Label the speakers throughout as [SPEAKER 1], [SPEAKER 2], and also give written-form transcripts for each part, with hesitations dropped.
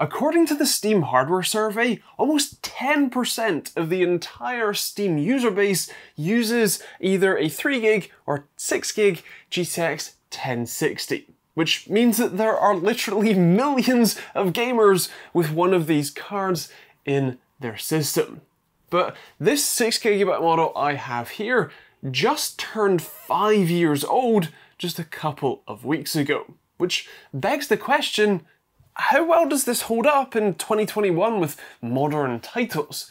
[SPEAKER 1] According to the Steam hardware survey, almost 10% of the entire Steam user base uses either a 3GB or 6GB GTX 1060, which means that there are literally millions of gamers with one of these cards in their system. But this 6GB model I have here just turned 5 years old just a couple of weeks ago, which begs the question, how well does this hold up in 2021 with modern titles?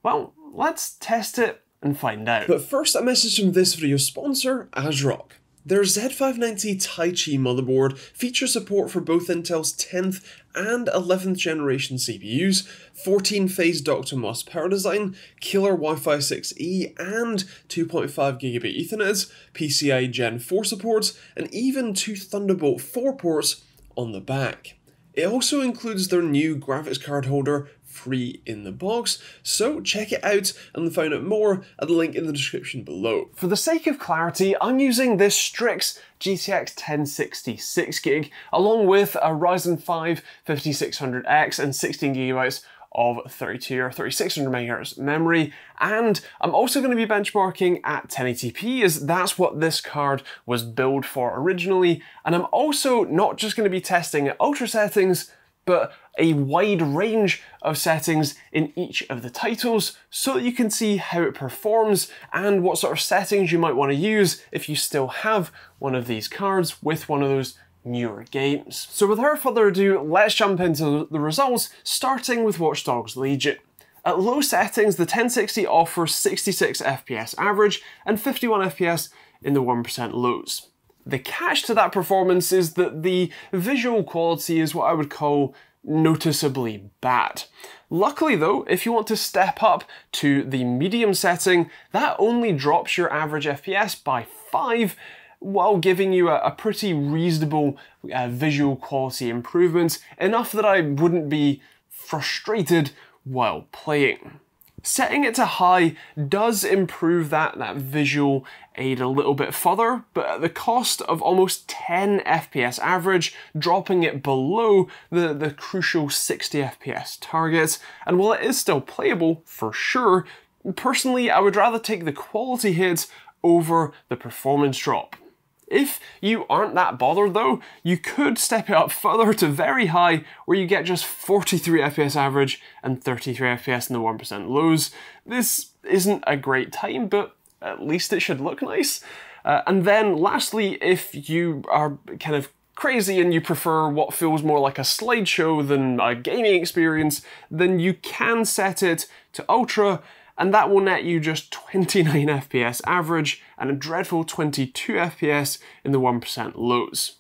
[SPEAKER 1] Well, let's test it and find out. But first, a message from this video's sponsor, Csgo. Their Z590 Taichi motherboard features support for both Intel's 10th and 11th generation CPUs, 14-phase Dr. MOS power design, killer Wi-Fi 6E and 2.5GB Ethernet, PCI Gen 4 supports, and even 2 Thunderbolt 4 ports on the back. It also includes their new graphics card holder free in the box, so check it out and find out more at the link in the description below. For the sake of clarity, I'm using this Strix GTX 1060 6GB along with a Ryzen 5 5600X and 16GB of 32 or 3600 MHz memory, and I'm also going to be benchmarking at 1080p as that's what this card was built for originally, and I'm also not just going to be testing at ultra settings, but a wide range of settings in each of the titles so that you can see how it performs and what sort of settings you might want to use if you still have one of these cards with one of those newer games. So without further ado, let's jump into the results, starting with Watch Dogs Legion. At low settings, the 1060 offers 66 FPS average and 51 FPS in the 1% lows. The catch to that performance is that the visual quality is what I would call noticeably bad. Luckily though, if you want to step up to the medium setting, that only drops your average FPS by 5, while giving you a pretty reasonable visual quality improvement, enough that I wouldn't be frustrated while playing. Setting it to high does improve that visual aid a little bit further, but at the cost of almost 10 FPS average, dropping it below the crucial 60 FPS target. And while it is still playable, for sure, personally I would rather take the quality hit over the performance drop. If you aren't that bothered though, you could step it up further to very high where you get just 43 FPS average and 33 FPS in the 1% lows. This isn't a great time, but at least it should look nice. And then lastly, if you are kind of crazy and you prefer what feels more like a slideshow than a gaming experience, then you can set it to Ultra, and that will net you just 29 FPS average and a dreadful 22 FPS in the 1% lows.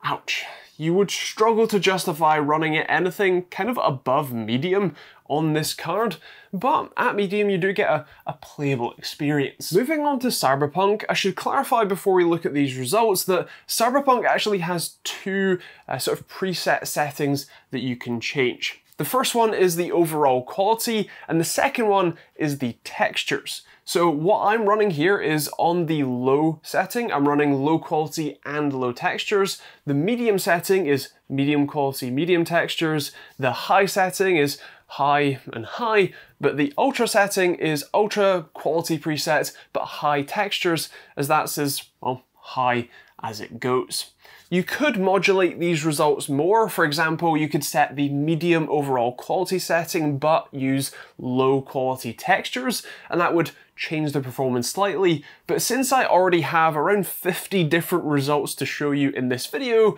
[SPEAKER 1] Ouch. You would struggle to justify running it anything kind of above medium on this card, but at medium you do get a playable experience. Moving on to Cyberpunk, I should clarify before we look at these results that Cyberpunk actually has two sort of preset settings that you can change. The first one is the overall quality, and the second one is the textures. So what I'm running here is on the low setting. I'm running low quality and low textures. The medium setting is medium quality, medium textures. The high setting is high and high, but the ultra setting is ultra quality preset, but high textures, as that's as, well, high as it goes. You could modulate these results more. For example, you could set the medium overall quality setting, but use low quality textures, and that would change the performance slightly. But since I already have around 50 different results to show you in this video,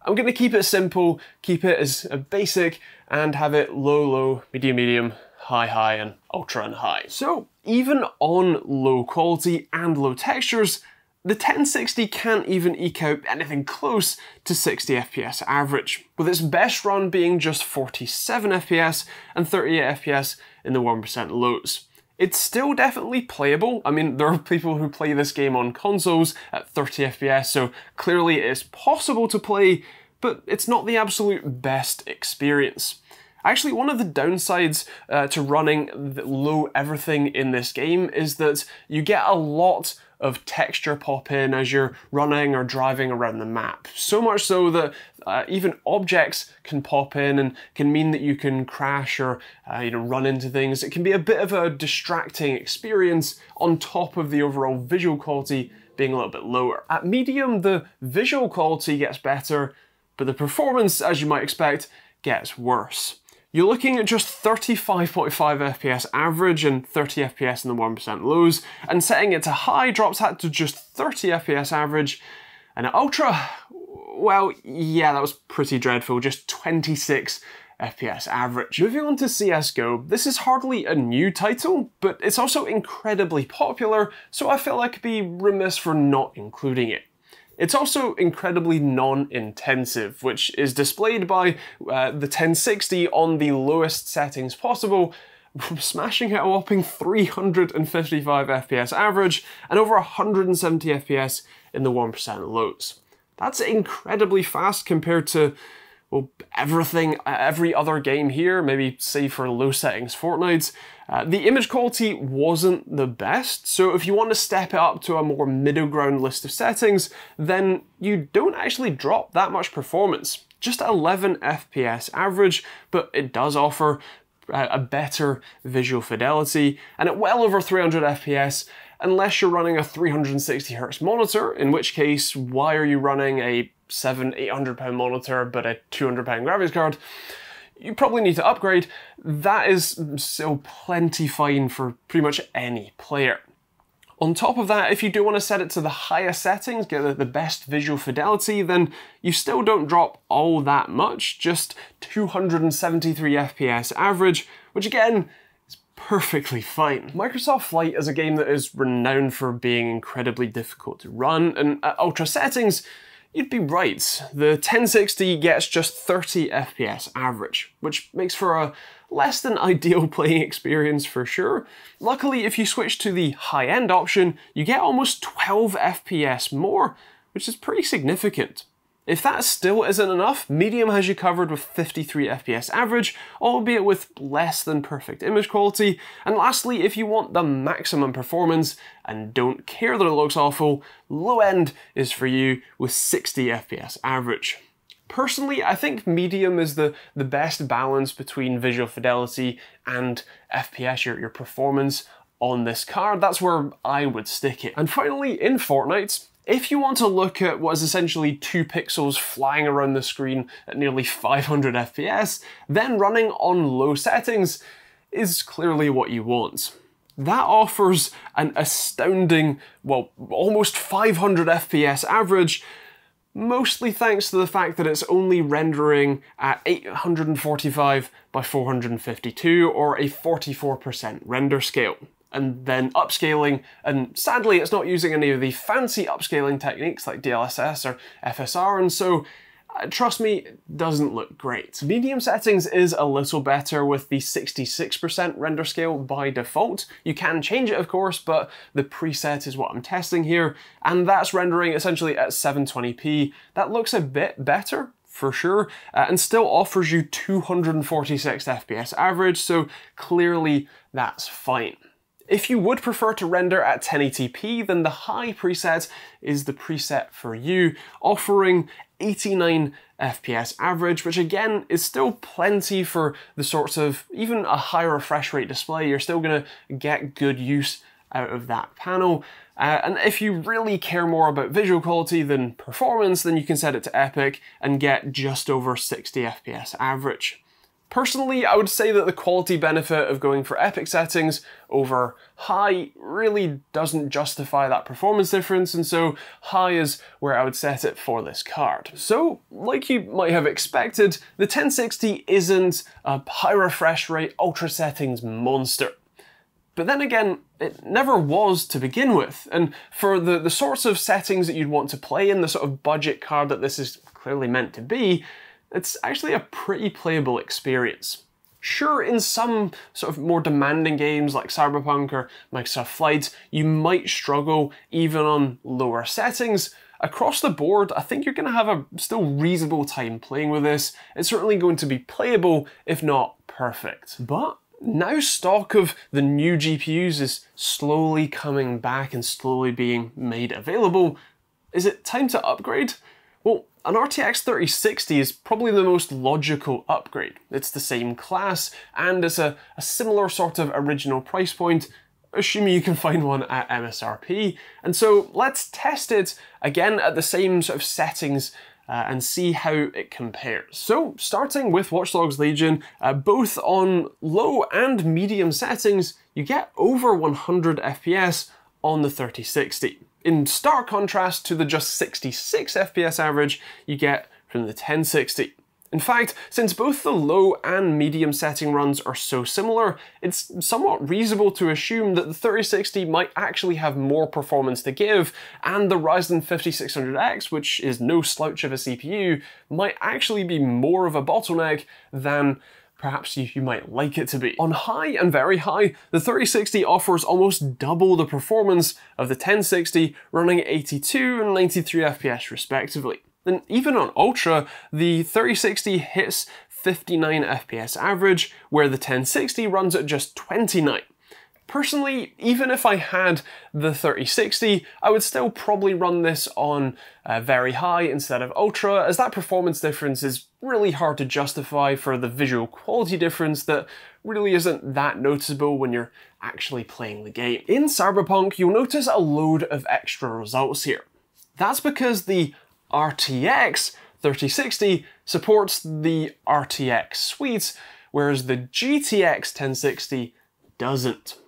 [SPEAKER 1] I'm going to keep it simple, keep it as basic, and have it low, low, medium, medium, high, high, and ultra and high. So even on low quality and low textures, the 1060 can't even eke out anything close to 60 FPS average, with its best run being just 47 FPS and 38 FPS in the 1% lows. It's still definitely playable. I mean, there are people who play this game on consoles at 30 FPS, so clearly it's possible to play, but it's not the absolute best experience. Actually, one of the downsides to running the low everything in this game is that you get a lot of texture pop in as you're running or driving around the map. So much so that even objects can pop in and can mean that you can crash or run into things. It can be a bit of a distracting experience on top of the overall visual quality being a little bit lower. At medium, the visual quality gets better, but the performance, as you might expect, gets worse. You're looking at just 35.5 FPS average and 30 FPS in the 1% lows, and setting it to high drops that to just 30 FPS average, and at ultra, well, yeah, that was pretty dreadful, just 26 FPS average. Moving on to CSGO, this is hardly a new title, but it's also incredibly popular, so I feel like I'd be remiss for not including it. It's also incredibly non-intensive, which is displayed by the 1060 on the lowest settings possible, smashing at a whopping 355 FPS average and over 170 FPS in the 1% lows. That's incredibly fast compared to, well, every other game here, maybe save for low settings Fortnite. The image quality wasn't the best, so if you want to step it up to a more middle ground list of settings, then you don't actually drop that much performance. Just 11 FPS average, but it does offer a better visual fidelity, and at well over 300 FPS, unless you're running a 360Hz monitor, in which case, why are you running a £700-800 monitor but a £200 graphics card? You probably need to upgrade. That is still plenty fine for pretty much any player. On top of that, if you do want to set it to the highest settings, get the best visual fidelity, then you still don't drop all that much, just 273 FPS average, which again, is perfectly fine. Microsoft Flight is a game that is renowned for being incredibly difficult to run, and at ultra settings, you'd be right. The 1060 gets just 30 FPS average, which makes for a less than ideal playing experience for sure. Luckily, if you switch to the high-end option, you get almost 12 FPS more, which is pretty significant. If that still isn't enough, medium has you covered with 53 FPS average, albeit with less than perfect image quality. And lastly, if you want the maximum performance and don't care that it looks awful, low end is for you with 60 FPS average. Personally, I think medium is the best balance between visual fidelity and FPS, your performance on this card. That's where I would stick it. And finally, in Fortnite, if you want to look at what is essentially 2 pixels flying around the screen at nearly 500 FPS, then running on low settings is clearly what you want. That offers an astounding, well, almost 500 FPS average, mostly thanks to the fact that it's only rendering at 845 by 452, or a 44% render scale, and then upscaling, and sadly it's not using any of the fancy upscaling techniques like DLSS or FSR, and so trust me, it doesn't look great. Medium settings is a little better with the 66% render scale by default. You can change it of course, but the preset is what I'm testing here, and that's rendering essentially at 720p. That looks a bit better, for sure, and still offers you 246 FPS average, so clearly that's fine. If you would prefer to render at 1080p, then the high preset is the preset for you, offering 89 FPS average, which again is still plenty for the sorts of, even a high refresh rate display, you're still going to get good use out of that panel. And if you really care more about visual quality than performance, then you can set it to epic and get just over 60 FPS average. Personally, I would say that the quality benefit of going for epic settings over high really doesn't justify that performance difference, and so high is where I would set it for this card. So, like you might have expected, the 1060 isn't a high refresh rate ultra settings monster. But then again, it never was to begin with, and for the sorts of settings that you'd want to play in, the sort of budget card that this is clearly meant to be, it's actually a pretty playable experience. Sure, in some sort of more demanding games like Cyberpunk or Microsoft Flight, you might struggle even on lower settings. Across the board, I think you're going to have a still reasonable time playing with this. It's certainly going to be playable, if not perfect. But now stock of the new GPUs is slowly coming back and slowly being made available. Is it time to upgrade? Well, an RTX 3060 is probably the most logical upgrade. It's the same class, and it's a similar sort of original price point, assuming you can find one at MSRP. And so let's test it again at the same sort of settings and see how it compares. So starting with Watchlog's Legion, both on low and medium settings, you get over 100 FPS on the 3060. In stark contrast to the just 66 FPS average you get from the 1060. In fact, since both the low and medium setting runs are so similar, it's somewhat reasonable to assume that the 3060 might actually have more performance to give, and the Ryzen 5600X, which is no slouch of a CPU, might actually be more of a bottleneck than perhaps you might like it to be. On high and very high, the 3060 offers almost double the performance of the 1060, running at 82 and 93 FPS respectively. And even on Ultra, the 3060 hits 59 FPS average, where the 1060 runs at just 29. Personally, even if I had the 3060, I would still probably run this on very high instead of Ultra, as that performance difference is really hard to justify for the visual quality difference that really isn't that noticeable when you're actually playing the game. In Cyberpunk, you'll notice a load of extra results here. That's because the RTX 3060 supports the RTX suite, whereas the GTX 1060 doesn't.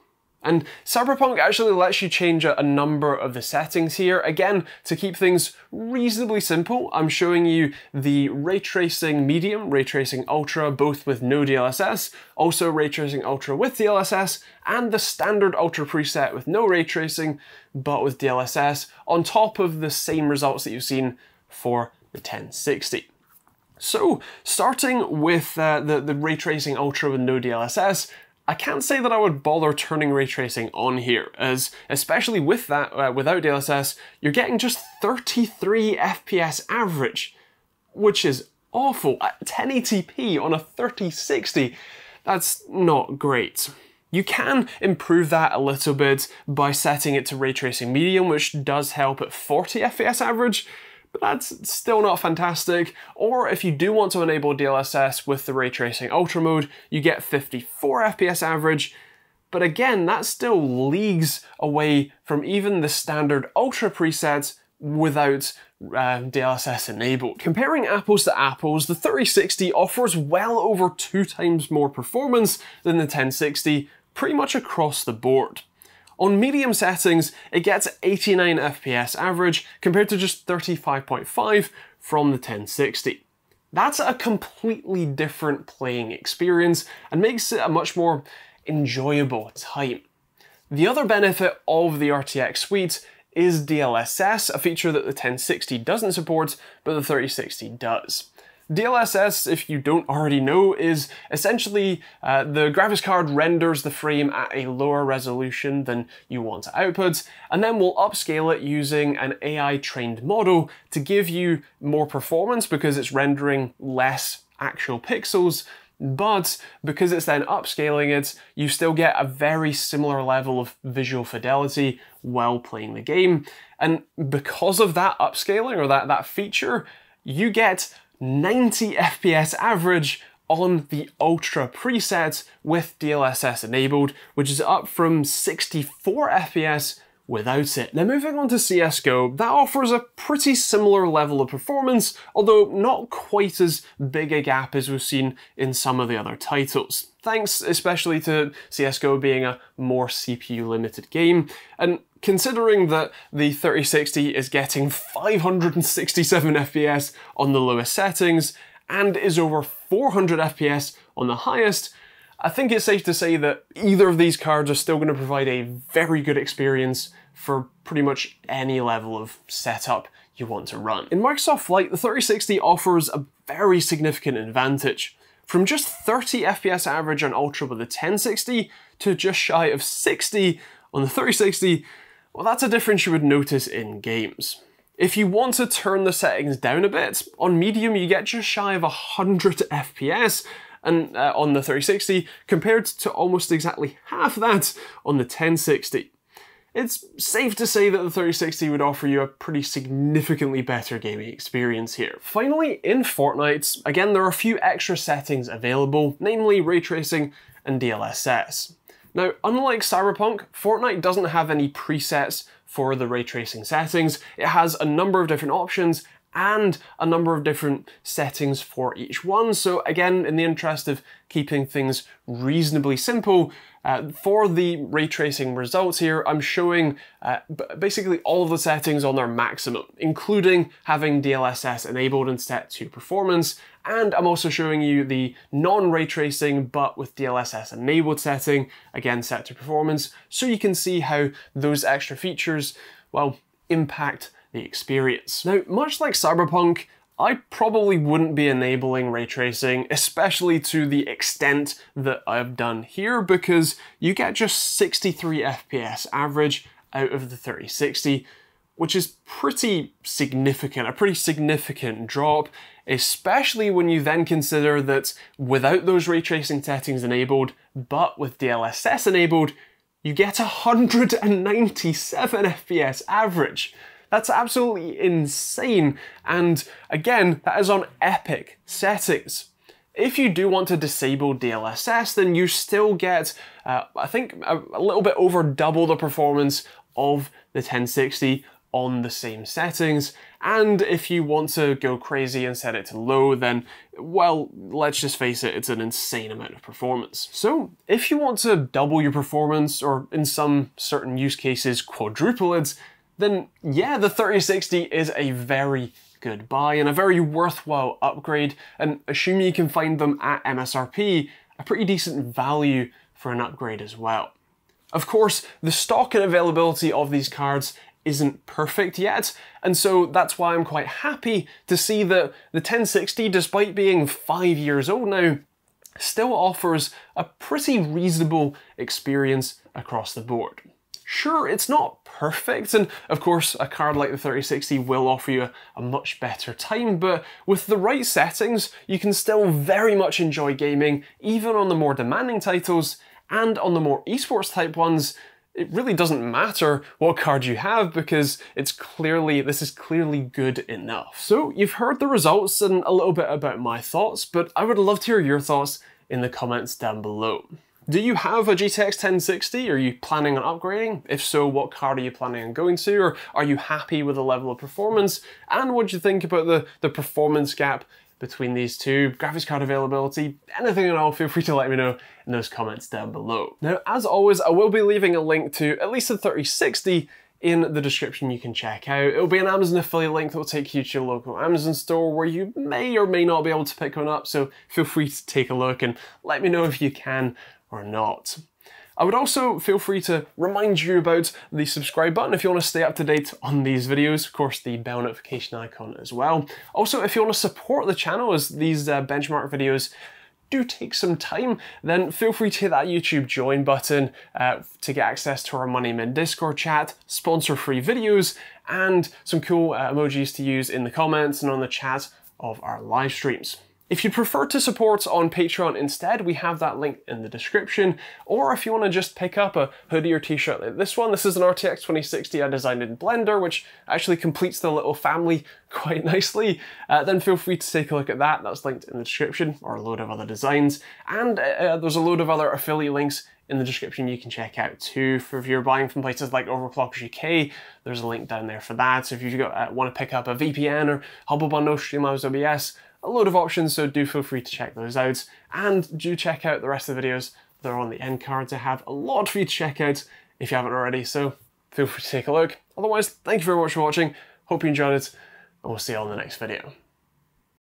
[SPEAKER 1] And Cyberpunk actually lets you change a number of the settings here. Again, to keep things reasonably simple, I'm showing you the Ray Tracing Medium, Ray Tracing Ultra, both with no DLSS, also Ray Tracing Ultra with DLSS, and the standard Ultra preset with no Ray Tracing, but with DLSS, on top of the same results that you've seen for the 1060. So, starting with the Ray Tracing Ultra with no DLSS, I can't say that I would bother turning ray tracing on here, as especially with that, without DLSS, you're getting just 33 FPS average, which is awful. At 1080p on a 3060, that's not great. You can improve that a little bit by setting it to ray tracing medium, which does help at 40 FPS average, but that's still not fantastic. Or if you do want to enable DLSS with the Ray Tracing Ultra mode, you get 54 FPS average, but again, that still leagues away from even the standard Ultra presets without DLSS enabled. Comparing apples to apples, the 3060 offers well over 2 times more performance than the 1060, pretty much across the board. On medium settings, it gets 89 FPS average compared to just 35.5 from the 1060. That's a completely different playing experience and makes it a much more enjoyable time. The other benefit of the RTX suite is DLSS, a feature that the 1060 doesn't support, but the 3060 does. DLSS, if you don't already know, is essentially the graphics card renders the frame at a lower resolution than you want to output, and then we'll upscale it using an AI-trained model to give you more performance because it's rendering less actual pixels, but because it's then upscaling it, you still get a very similar level of visual fidelity while playing the game. And because of that upscaling, or that feature, you get 90 FPS average on the Ultra preset with DLSS enabled, which is up from 64 FPS without it. Now moving on to Csgo, that offers a pretty similar level of performance, although not quite as big a gap as we've seen in some of the other titles. Thanks especially to Csgo being a more CPU limited game, and considering that the 3060 is getting 567 FPS on the lowest settings and is over 400 FPS on the highest, I think it's safe to say that either of these cards are still going to provide a very good experience for pretty much any level of setup you want to run. In Microsoft Flight, the 3060 offers a very significant advantage. From just 30 FPS average on Ultra with the 1060 to just shy of 60 on the 3060, well, that's a difference you would notice in games. If you want to turn the settings down a bit, on medium you get just shy of 100 FPS, and on the 3060, compared to almost exactly half that on the 1060. it's safe to say that the 3060 would offer you a pretty significantly better gaming experience here. Finally, in Fortnite, again, there are a few extra settings available, namely ray tracing and DLSS. Now, unlike Cyberpunk, Fortnite doesn't have any presets for the ray tracing settings. It has a number of different options and a number of different settings for each one. So again, in the interest of keeping things reasonably simple, for the ray tracing results here, I'm showing basically all of the settings on their maximum, including having DLSS enabled and set to performance. And I'm also showing you the non-ray tracing, but with DLSS enabled setting, again set to performance, so you can see how those extra features, well, impact the experience. Now, much like Cyberpunk, I probably wouldn't be enabling ray tracing, especially to the extent that I've done here, because you get just 63 FPS average out of the 3060, which is pretty significant, a pretty significant drop, especially when you then consider that without those ray tracing settings enabled, but with DLSS enabled, you get 197 FPS average. That's absolutely insane, and again, that is on epic settings. If you do want to disable DLSS, then you still get, I think, a little bit over double the performance of the 1060 on the same settings, and if you want to go crazy and set it to low, then, well, let's just face it, it's an insane amount of performance. So, if you want to double your performance, or in some certain use cases quadruple it, then yeah, the 3060 is a very good buy and a very worthwhile upgrade, and assuming you can find them at MSRP, a pretty decent value for an upgrade as well. Of course, the stock and availability of these cards isn't perfect yet, and so that's why I'm quite happy to see that the 1060, despite being 5 years old now, still offers a pretty reasonable experience across the board. Sure, it's not perfect, and of course a card like the 3060 will offer you a much better time, but with the right settings, you can still very much enjoy gaming, even on the more demanding titles, and on the more esports type ones, it really doesn't matter what card you have, because this is clearly good enough. So you've heard the results and a little bit about my thoughts, but I would love to hear your thoughts in the comments down below. Do you have a GTX 1060? Are you planning on upgrading? If so, what card are you planning on going to? Or are you happy with the level of performance? And what do you think about the performance gap between these two? Graphics card availability, anything at all, feel free to let me know in those comments down below. Now, as always, I will be leaving a link to at least the 3060 in the description you can check out. It'll be an Amazon affiliate link that will take you to your local Amazon store where you may or may not be able to pick one up, so feel free to take a look and let me know if you can or not. I would also feel free to remind you about the subscribe button if you want to stay up to date on these videos, of course the bell notification icon as well. Also, if you want to support the channel, as these benchmark videos do take some time, then feel free to hit that YouTube join button to get access to our Money Min Discord chat, sponsor-free videos, and some cool emojis to use in the comments and on the chat of our live streams. If you prefer to support on Patreon instead, we have that link in the description, or if you want to just pick up a hoodie or t-shirt like this one, this is an RTX 2060 I designed in Blender, which actually completes the little family quite nicely, then feel free to take a look at that. That's linked in the description, or a load of other designs, and there's a load of other affiliate links in the description you can check out too. For if you're buying from places like Overclockers UK, there's a link down there for that. So if you want to pick up a VPN or Hubble Bundle, Streamlabs OBS, a load of options, so do feel free to check those out. And do check out the rest of the videos that are on the end cards. I have a lot for you to check out if you haven't already, so feel free to take a look. Otherwise, thank you very much for watching. Hope you enjoyed it, and we'll see you all in the next video.